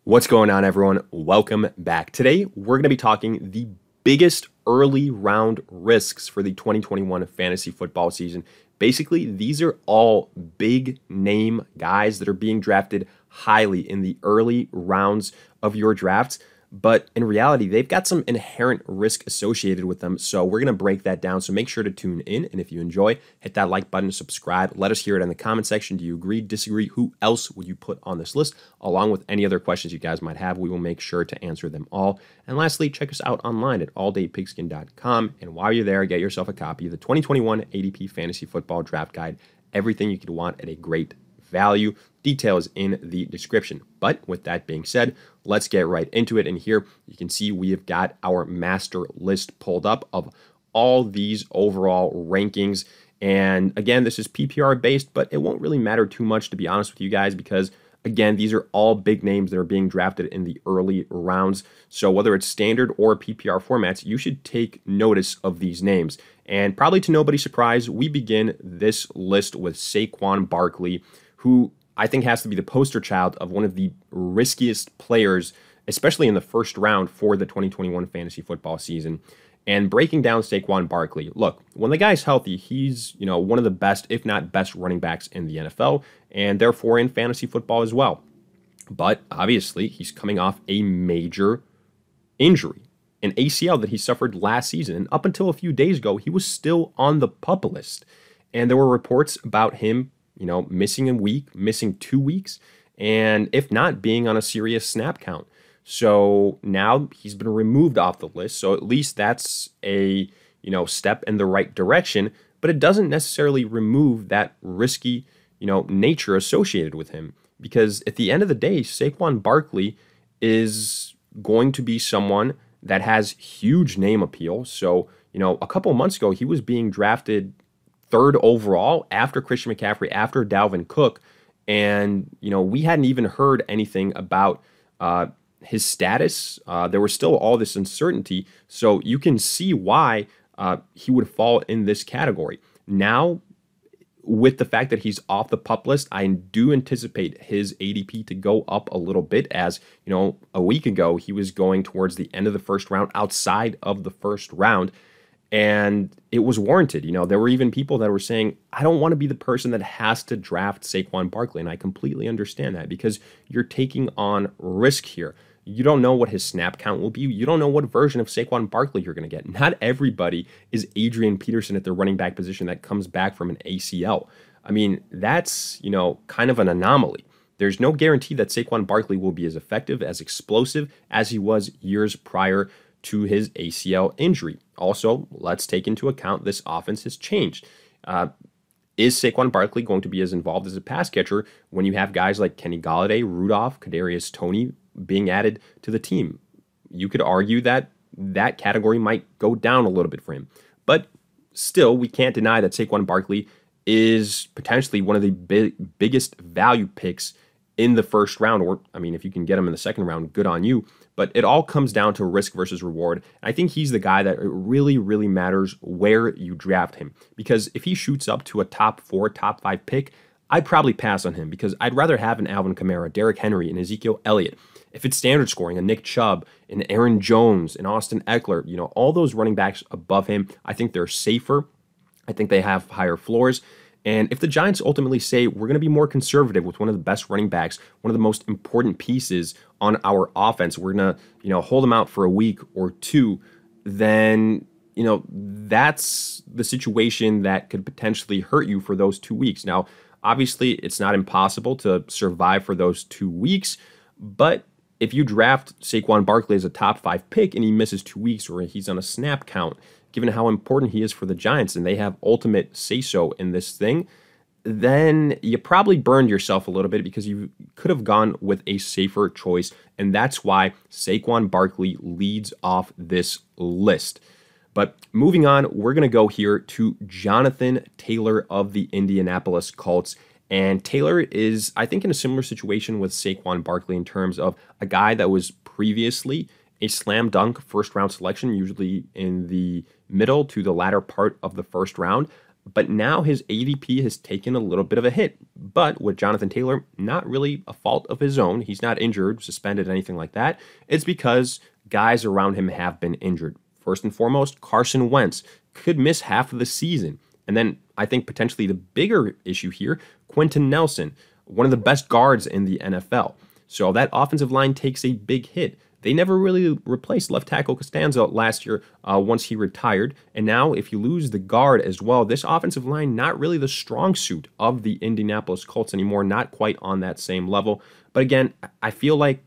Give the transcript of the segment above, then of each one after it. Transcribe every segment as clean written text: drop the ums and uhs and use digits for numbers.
What's going on, everyone? Welcome back. Today, we're going to be talking the biggest early round risks for the 2021 fantasy football season. Basically, these are all big name guys that are being drafted highly in the early rounds of your drafts. But in reality, they've got some inherent risk associated with them. So we're going to break that down. So make sure to tune in. And if you enjoy, hit that like button, subscribe. Let us hear it in the comment section. Do you agree, disagree? Who else would you put on this list? Along with any other questions you guys might have, we will make sure to answer them all. And lastly, check us out online at alldaypigskin.com. And while you're there, get yourself a copy of the 2021 ADP Fantasy Football Draft Guide. Everything you could want at a great value. Details in the description. But with that being said, let's get right into it. And here you can see we have got our master list pulled up of all these overall rankings. And again, this is PPR based, but it won't really matter too much, to be honest with you guys, because again, these are all big names that are being drafted in the early rounds. So whether it's standard or PPR formats, you should take notice of these names. And probably to nobody's surprise, we begin this list with Saquon Barkley, who I think has to be the poster child of one of the riskiest players, especially in the first round for the 2021 fantasy football season. And breaking down Saquon Barkley, look, when the guy's healthy, he's, one of the best, if not best, running backs in the NFL, and therefore in fantasy football as well. But obviously, he's coming off a major injury, an ACL that he suffered last season. And up until a few days ago, he was still on the PUP list. And there were reports about him missing a week, missing 2 weeks, and if not, being on a serious snap count. So now he's been removed off the list. So at least that's a, step in the right direction, but it doesn't necessarily remove that risky, nature associated with him. Because at the end of the day, Saquon Barkley is going to be someone that has huge name appeal. So, a couple months ago, he was being drafted third overall after Christian McCaffrey, after Dalvin Cook. And, we hadn't even heard anything about his status. There was still all this uncertainty. So you can see why he would fall in this category. Now, with the fact that he's off the PUP list, I do anticipate his ADP to go up a little bit, as, a week ago, he was going towards the end of the first round, outside of the first round. And it was warranted. There were even people that were saying, I don't want to be the person that has to draft Saquon Barkley. And I completely understand that, because you're taking on risk here. You don't know what his snap count will be. You don't know what version of Saquon Barkley you're going to get. Not everybody is Adrian Peterson at the running back position that comes back from an ACL. I mean, that's, kind of an anomaly. There's no guarantee that Saquon Barkley will be as effective, as explosive as he was years prior to his ACL injury. Also, let's take into account this offense has changed. Is Saquon Barkley going to be as involved as a pass catcher when you have guys like Kenny Golladay, Rudolph, Kadarius Toney being added to the team? You could argue that that category might go down a little bit for him. But still, we can't deny that Saquon Barkley is potentially one of the biggest value picks in the first round. Or, if you can get him in the second round, good on you. But it all comes down to risk versus reward. And I think he's the guy that it really, really matters where you draft him. Because if he shoots up to a top 4, top 5 pick, I'd probably pass on him, because I'd rather have an Alvin Kamara, Derrick Henry, and Ezekiel Elliott. If it's standard scoring, a Nick Chubb, an Aaron Jones, an Austin Eckler, all those running backs above him, I think they're safer. I think they have higher floors. And if the Giants ultimately say, we're going to be more conservative with one of the best running backs, one of the most important pieces on our offense, we're going to, hold him out for a week or two, then, that's the situation that could potentially hurt you for those 2 weeks. Now, obviously, it's not impossible to survive for those 2 weeks, but if you draft Saquon Barkley as a top 5 pick and he misses 2 weeks, or he's on a snap count, given how important he is for the Giants and they have ultimate say-so in this thing, then you probably burned yourself a little bit, because you could have gone with a safer choice. And that's why Saquon Barkley leads off this list. But moving on, we're going to go here to Jonathan Taylor of the Indianapolis Colts. And Taylor is, I think, in a similar situation with Saquon Barkley in terms of a guy that was previously a slam dunk first round selection, usually in the middle to the latter part of the first round. but now his ADP has taken a little bit of a hit. But with Jonathan Taylor, not really a fault of his own. He's not injured, suspended, anything like that. It's because guys around him have been injured. First and foremost, Carson Wentz could miss half of the season. And then I think potentially the bigger issue here, Quentin Nelson, one of the best guards in the NFL. So that offensive line takes a big hit. They never really replaced left tackle Costanzo last year once he retired. And now if you lose the guard as well, this offensive line not really the strong suit of the Indianapolis Colts anymore, not quite on that same level. But again, I feel like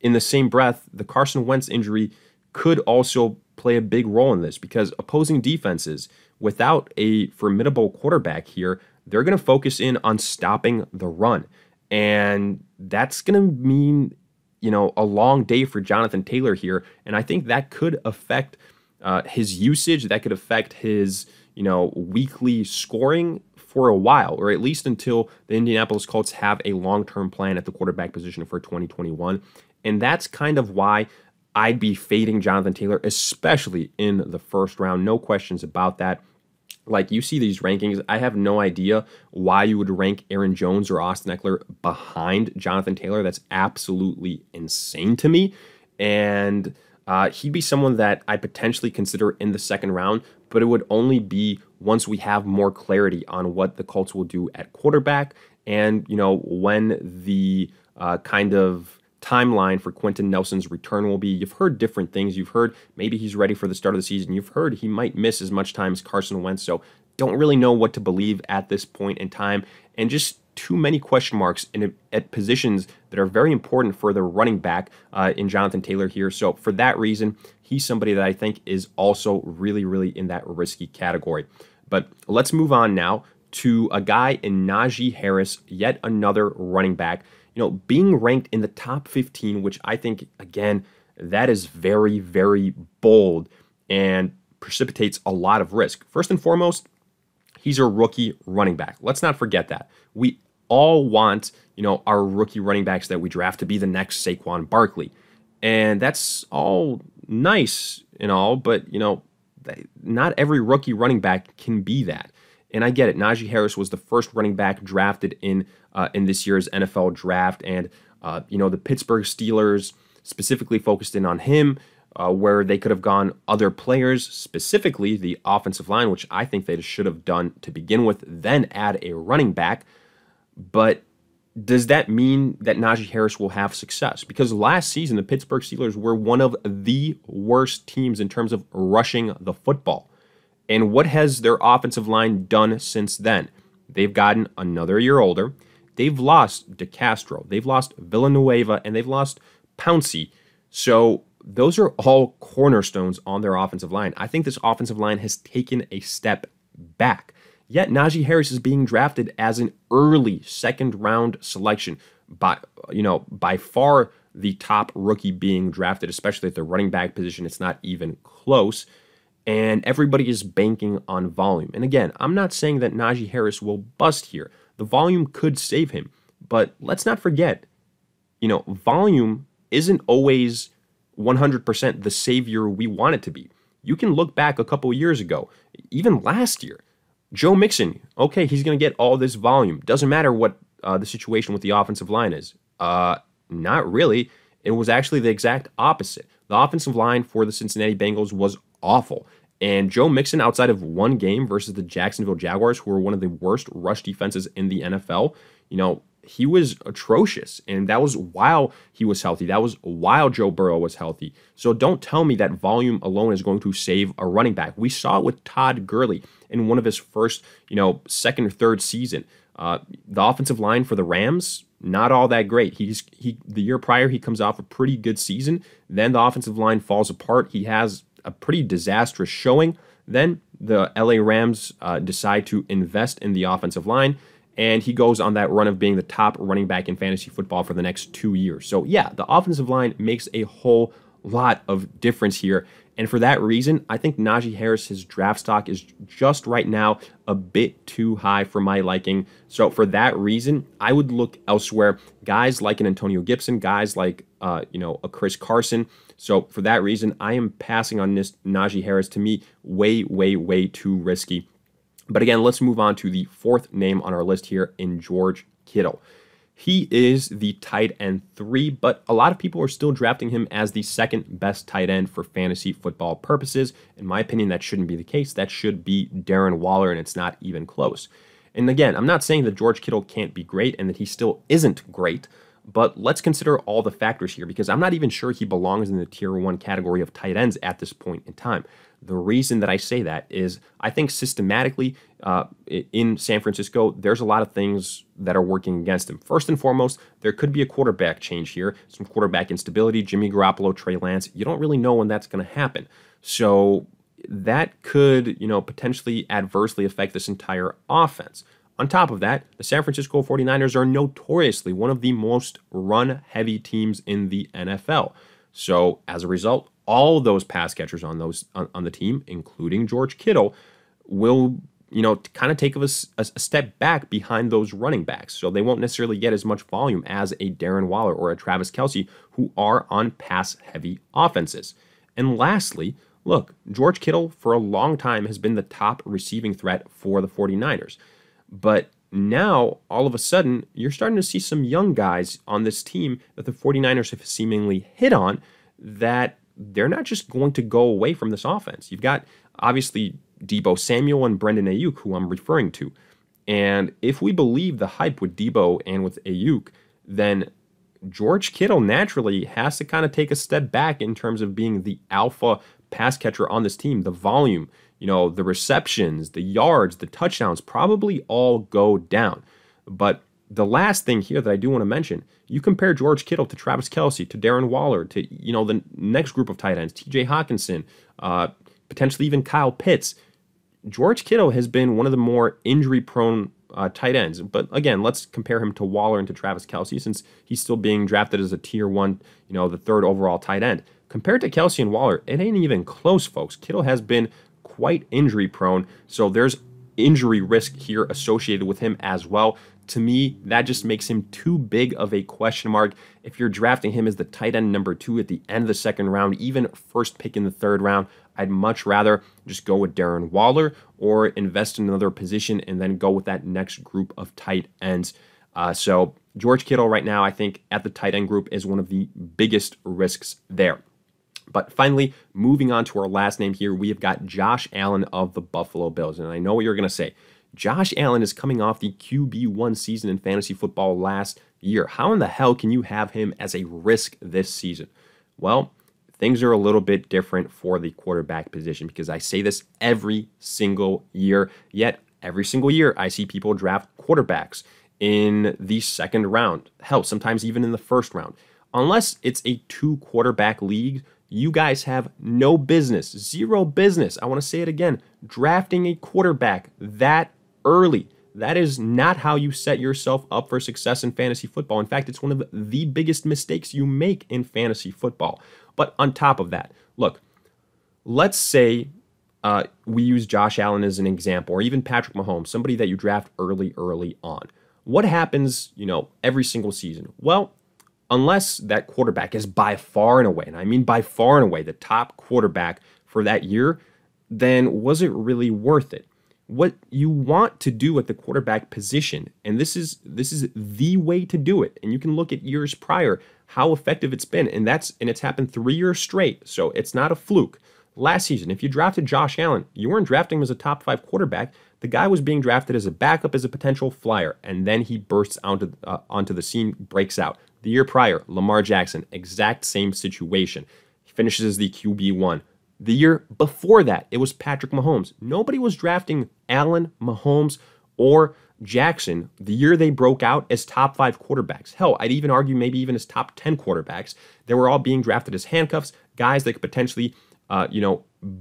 in the same breath, the Carson Wentz injury could also play a big role in this because opposing defenses, without a formidable quarterback here, they're going to focus in on stopping the run. And that's going to mean a long day for Jonathan Taylor here. And I think that could affect his usage. That could affect his, weekly scoring for a while, or at least until the Indianapolis Colts have a long-term plan at the quarterback position for 2021. And that's kind of why I'd be fading Jonathan Taylor, especially in the first round. No questions about that. Like, you see these rankings, I have no idea why you would rank Aaron Jones or Austin Eckler behind Jonathan Taylor. That's absolutely insane to me. And he'd be someone that I potentially consider in the second round, but it would only be once we have more clarity on what the Colts will do at quarterback and, when the kind of timeline for Quentin Nelson's return will be. You've heard different things. You've heard maybe he's ready for the start of the season. You've heard he might miss as much time as Carson Wentz. So don't really know what to believe at this point in time. And just too many question marks at positions that are very important for the running back in Jonathan Taylor here. So for that reason, he's somebody that I think is also really, really in that risky category. But let's move on now to a guy in Najee Harris, yet another running back. Being ranked in the top 15, which I think, again, that is very, very bold and precipitates a lot of risk. First and foremost, he's a rookie running back. Let's not forget that. We all want, our rookie running backs that we draft to be the next Saquon Barkley. And that's all nice and all, but, not every rookie running back can be that. And I get it. Najee Harris was the first running back drafted in this year's NFL draft. And, the Pittsburgh Steelers specifically focused in on him, where they could have gone other players, specifically the offensive line, which I think they should have done to begin with, then add a running back. But does that mean that Najee Harris will have success? Because last season, the Pittsburgh Steelers were one of the worst teams in terms of rushing the football. And what has their offensive line done since then? They've gotten another year older. They've lost DeCastro. They've lost Villanueva, and they've lost Pouncey. So those are all cornerstones on their offensive line. I think this offensive line has taken a step back. Yet Najee Harris is being drafted as an early second-round selection. By far the top rookie being drafted, especially at the running back position. It's not even close. And everybody is banking on volume. And again, I'm not saying that Najee Harris will bust here. The volume could save him. But let's not forget, volume isn't always 100% the savior we want it to be. You can look back a couple years ago, even last year. Joe Mixon, okay, he's going to get all this volume. Doesn't matter what the situation with the offensive line is. Not really. It was actually the exact opposite. The offensive line for the Cincinnati Bengals was awful. And Joe Mixon, outside of one game versus the Jacksonville Jaguars, who were one of the worst rush defenses in the NFL, he was atrocious. And that was while he was healthy. That was while Joe Burrow was healthy. So don't tell me that volume alone is going to save a running back. We saw it with Todd Gurley in one of his first, second or third season. The offensive line for the Rams, not all that great. The year prior, he comes off a pretty good season. Then the offensive line falls apart. He has a pretty disastrous showing. Then the LA Rams decide to invest in the offensive line, and he goes on that run of being the top running back in fantasy football for the next 2 years. So yeah, the offensive line makes a whole lot of difference here. And for that reason, I think Najee Harris, his draft stock is just right now a bit too high for my liking. So for that reason, I would look elsewhere. Guys like an Antonio Gibson, guys like a Chris Carson. So for that reason, I am passing on this Najee Harris. To me, way, way, way too risky. But again, let's move on to the fourth name on our list here in George Kittle. He is the tight end 3, but a lot of people are still drafting him as the second best tight end for fantasy football purposes. In my opinion, that shouldn't be the case. That should be Darren Waller, and it's not even close. And again, I'm not saying that George Kittle can't be great and that he still isn't great, but let's consider all the factors here because I'm not even sure he belongs in the tier 1 category of tight ends at this point in time. The reason that I say that is I think systematically in San Francisco, there's a lot of things that are working against him. First and foremost, there could be a quarterback change here, some quarterback instability, Jimmy Garoppolo, Trey Lance. You don't really know when that's going to happen. So that could, potentially adversely affect this entire offense. On top of that, the San Francisco 49ers are notoriously one of the most run-heavy teams in the NFL. So as a result, all those pass catchers on the team, including George Kittle, will kind of take a step back behind those running backs. So they won't necessarily get as much volume as a Darren Waller or a Travis Kelce, who are on pass-heavy offenses. And lastly, look, George Kittle for a long time has been the top receiving threat for the 49ers. But now, all of a sudden, you're starting to see some young guys on this team that the 49ers have seemingly hit on that they're not just going to go away from this offense. You've got, obviously, Deebo Samuel and Brendan Ayuk, who I'm referring to. And if we believe the hype with Deebo and with Ayuk, then George Kittle naturally has to kind of take a step back in terms of being the alpha pass catcher on this team. The volume, the receptions, the yards, the touchdowns probably all go down. But the last thing here that I do want to mention, you compare George Kittle to Travis Kelce, to Darren Waller, to, the next group of tight ends, TJ Hawkinson, potentially even Kyle Pitts. George Kittle has been one of the more injury-prone tight ends. But again, let's compare him to Waller and to Travis Kelce since he's still being drafted as a tier 1, the third overall tight end. Compared to Kelce and Waller, it ain't even close, folks. Kittle has been quite injury-prone, so there's injury risk here associated with him as well. To me, that just makes him too big of a question mark. If you're drafting him as the tight end number 2 at the end of the second round, even first pick in the third round, I'd much rather just go with Darren Waller or invest in another position and then go with that next group of tight ends. So George Kittle right now, I think at the tight end group is one of the biggest risks there. But finally, moving on to our last name here, we have got Josh Allen of the Buffalo Bills. And I know what you're going to say. Josh Allen is coming off the QB1 season in fantasy football last year. How in the hell can you have him as a risk this season? Well, things are a little bit different for the quarterback position because I say this every single year, yet every single year I see people draft quarterbacks in the second round. Hell, sometimes even in the first round. Unless it's a 2-quarterback league, you guys have no business, zero business, I want to say it again, drafting a quarterback that early. That is not how you set yourself up for success in fantasy football. In fact, it's one of the biggest mistakes you make in fantasy football. But on top of that, look, let's say we use Josh Allen as an example, or even Patrick Mahomes, somebody that you draft early on. What happens, every single season? Well, unless that quarterback is by far and away, and I mean by far and away, the top quarterback for that year, then was it really worth it? What you want to do at the quarterback position, and this is the way to do it, and you can look at years prior, how effective it's been, and it's happened 3 years straight, so it's not a fluke. Last season, if you drafted Josh Allen, you weren't drafting him as a top 5 quarterback. The guy was being drafted as a backup, as a potential flyer, and then he bursts onto the scene, breaks out. The year prior, Lamar Jackson, exact same situation. He finishes as the QB1. The year before that, it was Patrick Mahomes. Nobody was drafting Allen, Mahomes, or Jackson the year they broke out as top 5 quarterbacks. Hell, I'd even argue maybe even as top 10 quarterbacks. They were all being drafted as handcuffs, guys that could potentially,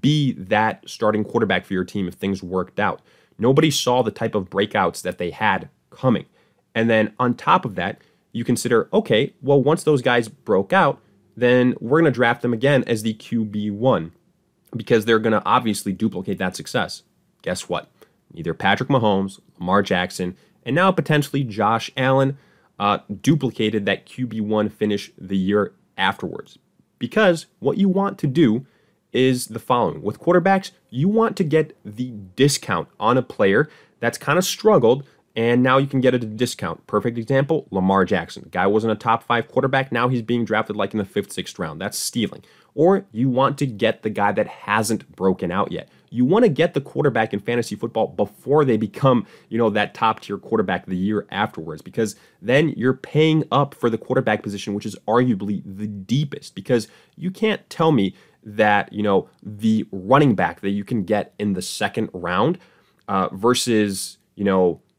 be that starting quarterback for your team if things worked out. Nobody saw the type of breakouts that they had coming. And then on top of that, you consider, okay, well, once those guys broke out, then we're going to draft them again as the QB1 because they're going to obviously duplicate that success. Guess what? Neither Patrick Mahomes, Lamar Jackson, and now potentially Josh Allen duplicated that QB1 finish the year afterwards. Because what you want to do is the following. With quarterbacks, you want to get the discount on a player that's kind of struggled, and now you can get it at a discount. Perfect example, Lamar Jackson. The guy wasn't a top 5 quarterback. Now he's being drafted like in the 5th, 6th round. That's stealing. Or you want to get the guy that hasn't broken out yet. You want to get the quarterback in fantasy football before they become, that top tier quarterback the year afterwards, because then you're paying up for the quarterback position, which is arguably the deepest, because you can't tell me that, the running back that you can get in the 2nd round versus,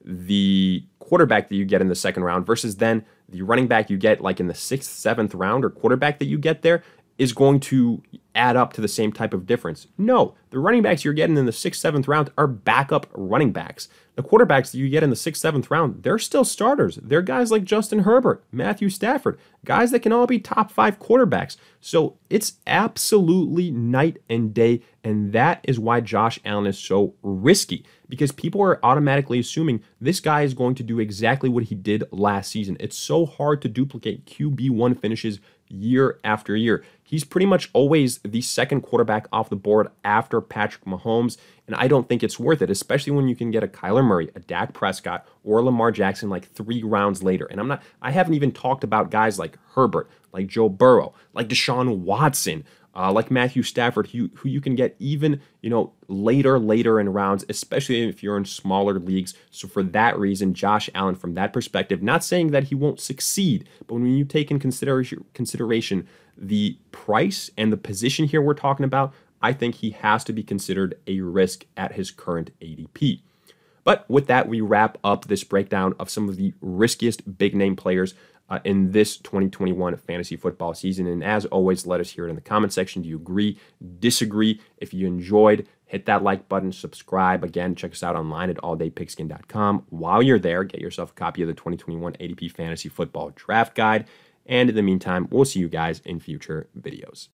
the quarterback that you get in the 2nd round versus then the running back you get like in the 6th, 7th round, or quarterback that you get there is going to add up to the same type of difference. No, the running backs you're getting in the 6th, 7th round are backup running backs. The quarterbacks that you get in the 6th, 7th round, they're still starters. They're guys like Justin Herbert, Matthew Stafford, guys that can all be top 5 quarterbacks. So it's absolutely night and day, and that is why Josh Allen is so risky, because people are automatically assuming this guy is going to do exactly what he did last season. It's so hard to duplicate QB1 finishes year after year. He's pretty much always the 2nd quarterback off the board after Patrick Mahomes, and I don't think it's worth it, especially when you can get a Kyler Murray, a Dak Prescott, or a Lamar Jackson like 3 rounds later. And I haven't even talked about guys like Herbert, like Joe Burrow, like Deshaun Watson, like Matthew Stafford, who you can get even, later in rounds, especially if you're in smaller leagues. So for that reason, Josh Allen, from that perspective, not saying that he won't succeed, but when you take in consideration the price and the position here we're talking about, I think he has to be considered a risk at his current ADP. But with that, we wrap up this breakdown of some of the riskiest big name players in this 2021 fantasy football season. And as always, let us hear it in the comment section. Do you agree, disagree? If you enjoyed, hit that like button, subscribe. Again, check us out online at alldaypigskin.com. While you're there, get yourself a copy of the 2021 ADP Fantasy Football Draft Guide. And in the meantime, we'll see you guys in future videos.